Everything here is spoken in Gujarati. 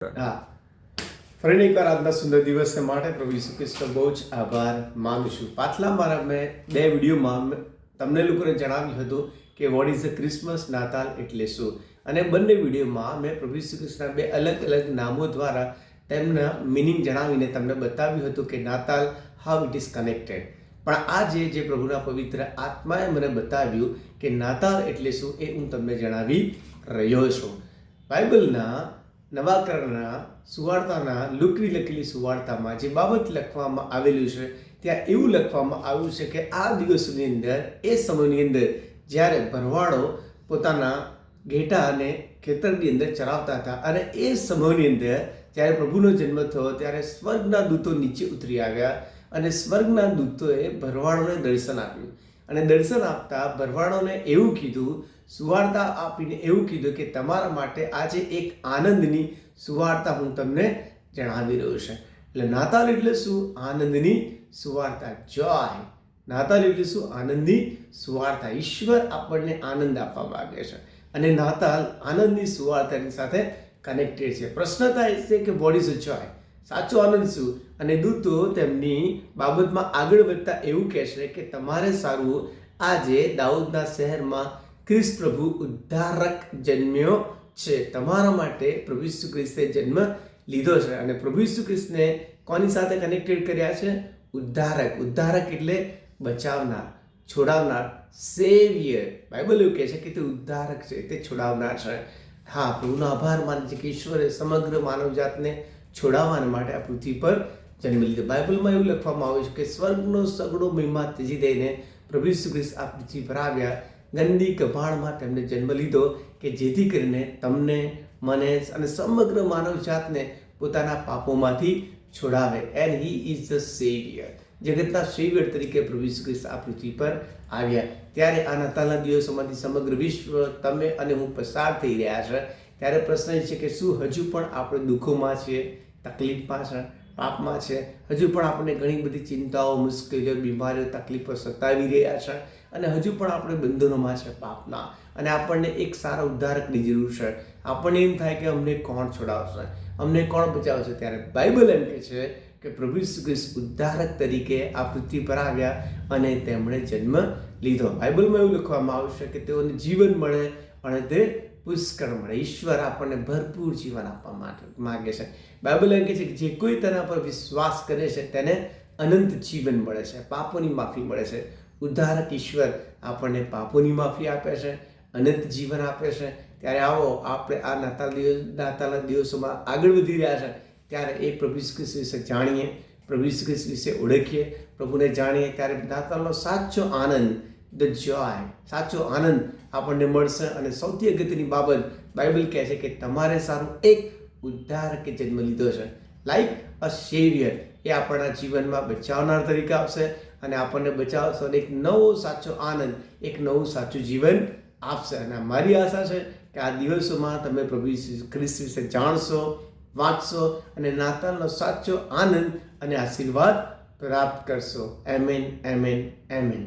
હા, ફરી એકવાર આજના સુંદર દિવસને માટે પ્રભુ ઈસુ ખ્રિસ્તનો બહુ જ આભાર માનું છું. પાછલા મારા મેં 2 વિડીયોમાં તમને લોકોને જણાવ્યું હતું કે વોટ ઇઝ ધ ક્રિસમસ, નાતાલ એટલે શું, અને બંને વિડીયોમાં મેં પ્રભુ ઈસુ ખ્રિસ્તના 2 અલગ અલગ નામો દ્વારા તેમના મિનિંગ જણાવીને તમને બતાવ્યું હતું કે નાતાલ હાઉ ઇટ ઇઝ કનેક્ટેડ. પણ આજે જે પ્રભુના પવિત્ર આત્માએ મને બતાવ્યું કે નાતાલ એટલે શું એ હું તમને જણાવી રહ્યો છું. બાઇબલના નવા કરના સુવાર્તાના લુકની લખેલી સુવાર્તામાં જે બાબત લખવામાં આવેલું છે ત્યાં એવું લખવામાં આવ્યું છે કે આ દિવસોની અંદર, એ સમયની અંદર જ્યારે ભરવાડો પોતાના ઘેટાને ખેતરની અંદર ચરાવતા હતા અને એ સમયની અંદર જ્યારે પ્રભુનો જન્મ થયો ત્યારે સ્વર્ગના દૂતો નીચે ઉતરી આવ્યા અને સ્વર્ગના દૂતોએ ભરવાડોને દર્શન આપ્યું અને દર્શન આપતા ભરવાડોને એવું કીધું, સુવાર્તા આપીને એવું કીધું કે તમારા માટે આજે એક આનંદની સુવાર્તા હું તમને જણાવી રહ્યો છું. એટલે નાતાલ એટલે શું? આનંદની સુવાર્તા, જોય. નાતાલ એટલે શું? આનંદની સુવાર્તા. ઈશ્વર આપણને આનંદ આપવા માંગે છે અને નાતાલ આનંદની સુવાર્તાની સાથે કનેક્ટેડ છે. પ્રશ્ન થાય છે કે વોટ ઇઝ અ જોય? સાચો આનંદ શું? અને દૂતો તેમની બાબતમાં આગળ વધતા એવું કહેશે કે તમારે સારું, આજે દાઉદના શહેરમાં ખ્રિસ્ત પ્રભુ ઉદ્ધારક જન્મ્યો છે. તમારા માટે પ્રભુ ઈસુ ખ્રિસ્તે જન્મ લીધો છે અને પ્રભુ ઈસુ ખ્રિસ્તને કોની સાથે કનેક્ટેડ કર્યા છે? ઉદ્ધારક. ઉદ્ધારક એટલે બચાવનાર, છોડાવનાર, સેવિયર. બાઇબલ એવું કહે છે કે તે ઉદ્ધારક છે, તે છોડાવનાર છે. હા, પ્રભુનો આભાર માને છે કે ઈશ્વરે સમગ્ર માનવજાતને છોડાવવા માટે આ પૃથ્વી પર જન્મ લીધો. બાઇબલમાં એવું લખવામાં આવ્યું છે કે સ્વર્ગનો સગળો મહિમા ત્યજી દઈને પ્રભુ ઈસુ ખ્રિસ્ત આ પૃથ્વી પર આવ્યા. ગંદી કભાળમાં તેમને જન્મ લીધો કે જેથી કરીને તમને, મને અને સમગ્ર માનવજાતને પોતાના પાપોમાંથી છોડાવે. And he is the saviour. જગતના સેવિયર તરીકે પ્રભુ ઈસુ ખ્રિસ્ત આ પૃથ્વી પર આવ્યા. ત્યારે આ નાતાલના દિવસોમાંથી સમગ્ર વિશ્વ, તમે અને હું પસાર થઈ રહ્યા છે. ત્યારે પ્રશ્ન એ છે કે શું હજુ પણ આપણે દુઃખોમાં છીએ, તકલીફમાં છે, પાપમાં છે? હજુ પણ આપણને ઘણી બધી ચિંતાઓ, મુશ્કેલીઓ, બીમારીઓ, તકલીફો સતાવી રહ્યા છે અને હજુ પણ આપણે બંધનોમાં છે પાપના, અને આપણને એક સારા ઉદ્ધારકની જરૂર છે. આપણને એમ થાય કે અમને કોણ છોડાવશે, અમને કોણ બચાવશે? ત્યારે બાઇબલ એમ કહે છે કે પ્રભુ ઈસુ ખ્રિસ્ત ઉદ્ધારક તરીકે આ પૃથ્વી પર આવ્યા અને તેમણે જન્મ લીધો. બાઇબલમાં એવું લખવામાં આવ્યું છે કે તેઓને જીવન મળે અને તે પુષ્કળ મળે. ઈશ્વર આપણને ભરપૂર જીવન આપવા માટે માગે છે. બાઇબલ એમ કહે છે કે જે કોઈ તેના પર વિશ્વાસ કરે છે તેને અનંત જીવન મળે છે, પાપોની માફી મળે છે. ઉદ્ધારક ઈશ્વર આપણને પાપોની માફી આપે છે, અનંત જીવન આપે છે. ત્યારે આવો આપણે આ નાતાલના દિવસોમાં આગળ વધી રહ્યા છે ત્યારે એ પ્રભુ ઈસુ ખ્રિસ્ત વિશે જાણીએ, પ્રભુ ઈસુ ખ્રિસ્ત વિશે ઓળખીએ, પ્રભુને જાણીએ. ત્યારે નાતાલનો સાચો આનંદ, ધ જોય, સાચો આનંદ આપણને મળશે. અને સૌથી અગત્યની બાબત બાઇબલ કહે છે કે તમારે સારું એક ઉદ્ધારકે જન્મ લીધો છે. લાઈક અ સેવિયર. એ આપણા જીવનમાં બચાવનાર તરીકે આવશે અને આપણને બચાવશે અને એક નવો સાચો આનંદ, એક નવું સાચું જીવન આપશે. અને મારી આશા છે કે આ દિવસોમાં તમે પ્રભુ ઈસુ ખ્રિસ્ત વિશે જાણશો, વાંચશો અને નાતાલનો સાચો આનંદ અને આશીર્વાદ પ્રાપ્ત કરશો. એમેન, એમેન, એમેન.